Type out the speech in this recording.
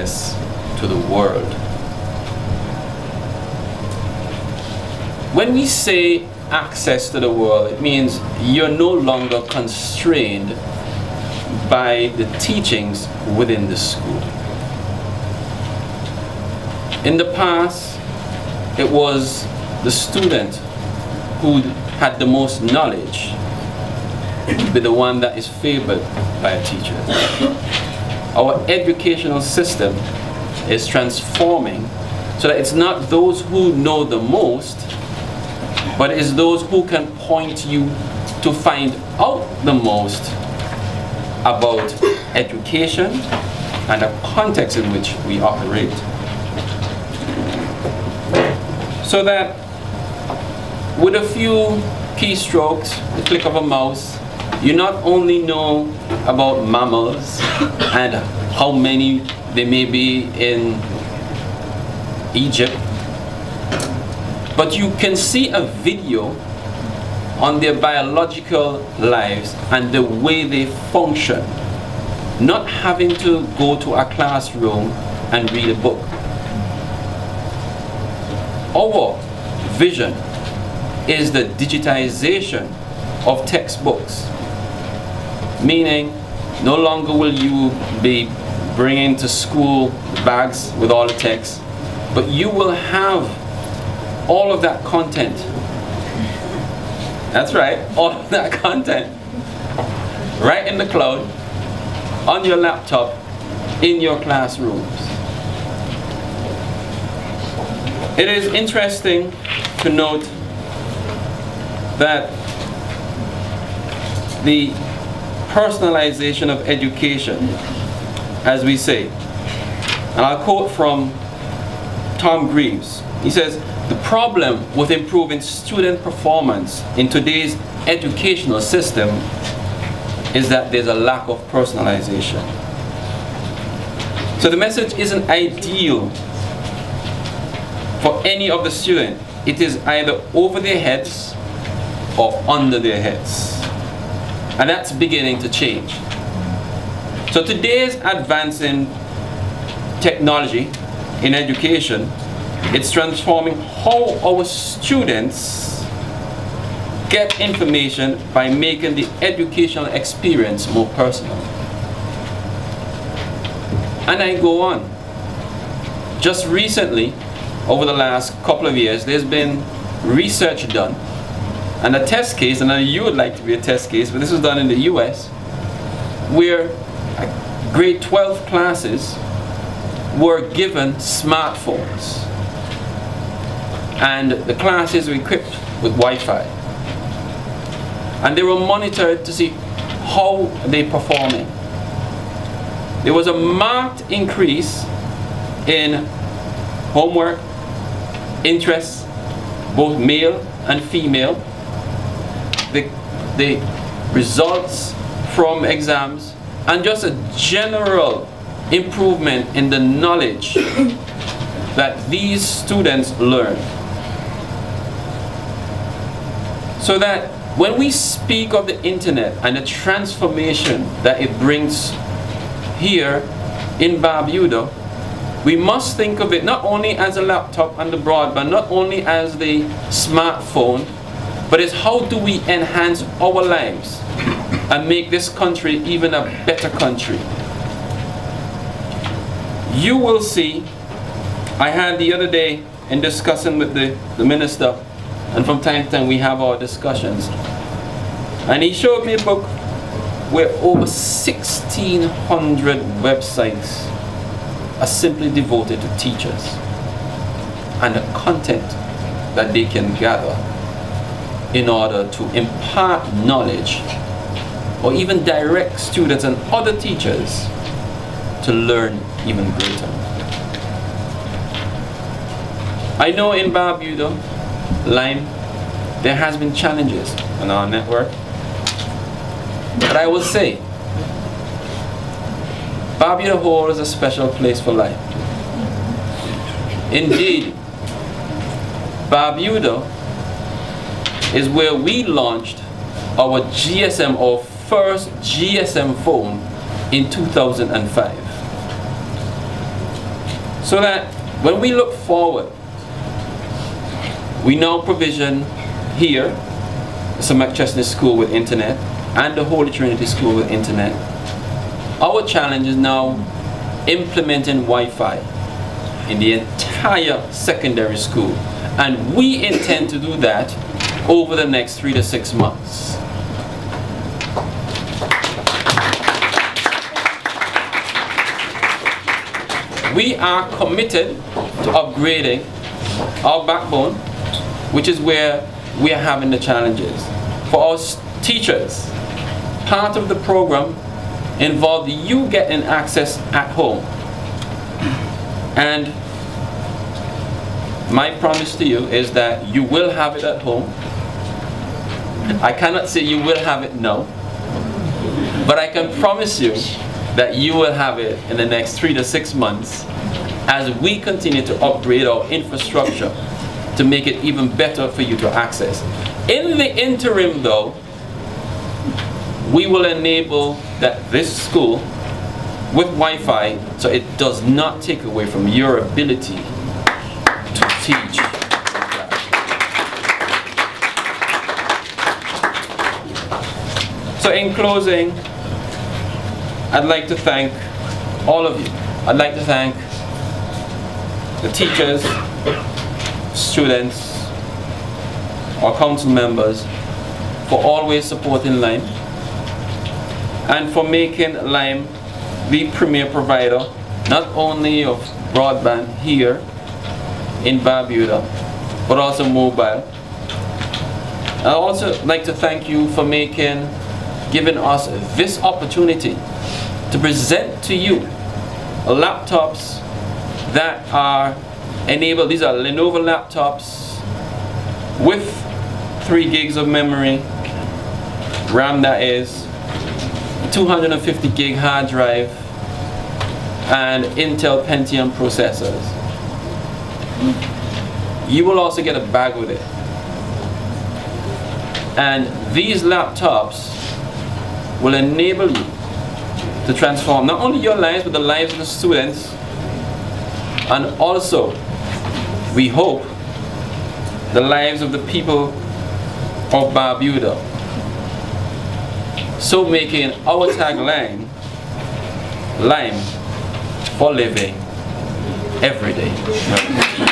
to the world. When we say access to the world, it means you're no longer constrained by the teachings within the school. In the past, it was the student who had the most knowledge be the one that is favored by a teacher. Our educational system is transforming so that it's not those who know the most, but it's those who can point you to find out the most about education and the context in which we operate. So that with a few keystrokes, the click of a mouse, you not only know about mammals and how many there may be in Egypt, but you can see a video on their biological lives and the way they function, not having to go to a classroom and read a book. Our vision is the digitization of textbooks, meaning no longer will you be bringing to school bags with all the text, but you will have all of that content. That's right, all of that content right in the cloud, on your laptop, in your classrooms. It is interesting to note that the personalization of education, as we say, and I'll quote from Tom Greaves. He says, "The problem with improving student performance in today's educational system is that there's a lack of personalization." So the message isn't ideal for any of the students. It is either over their heads or under their heads. And that's beginning to change. So today's advancing technology in education, it's transforming how our students get information by making the educational experience more personal. And I go on. Just recently, over the last couple of years, there's been research done and a test case, and I know you would like to be a test case, but this was done in the US, where grade 12 classes were given smartphones and the classes were equipped with Wi-Fi, and they were monitored to see how they're performing. There was a marked increase in homework, interests, both male and female. The results from exams, and just a general improvement in the knowledge that these students learn. So that when we speak of the internet and the transformation that it brings here in Barbuda, we must think of it not only as a laptop and the broadband, not only as the smartphone, but it's how do we enhance our lives and make this country even a better country. You will see, I had the other day in discussing with the minister, and from time to time we have our discussions, and he showed me a book where over 1,600 websites are simply devoted to teachers and the content that they can gather in order to impart knowledge or even direct students and other teachers to learn even greater. I know in Barbuda, Lime, there has been challenges on our network, but I will say Barbuda holds a special place for life. Indeed, Barbuda is where we launched our GSM, our first GSM phone in 2005. So that when we look forward, we now provision here St. McChesney School with internet and the Holy Trinity School with internet. Our challenge is now implementing Wi-Fi in the entire secondary school, and we intend to do that over the next 3 to 6 months. We are committed to upgrading our backbone, which is where we are having the challenges. For our teachers, part of the program involved you getting access at home. And my promise to you is that you will have it at home. I cannot say you will have it now, but I can promise you that you will have it in the next 3 to 6 months as we continue to upgrade our infrastructure to make it even better for you to access. In the interim though, we will enable that this school with Wi-Fi, so it does not take away from your ability to teach. So in closing, I'd like to thank all of you. I'd like to thank the teachers, students, our council members for always supporting Lime and for making Lime the premier provider not only of broadband here in Barbuda but also mobile. I'd also like to thank you for giving us this opportunity to present to you laptops that are enabled. These are Lenovo laptops with 3 gigs of memory, RAM that is, 250 gig hard drive, and Intel Pentium processors. You will also get a bag with it. And these laptops will enable you to transform not only your lives but the lives of the students, and also, we hope, the lives of the people of Barbuda. So making our tagline, Lime for living every day.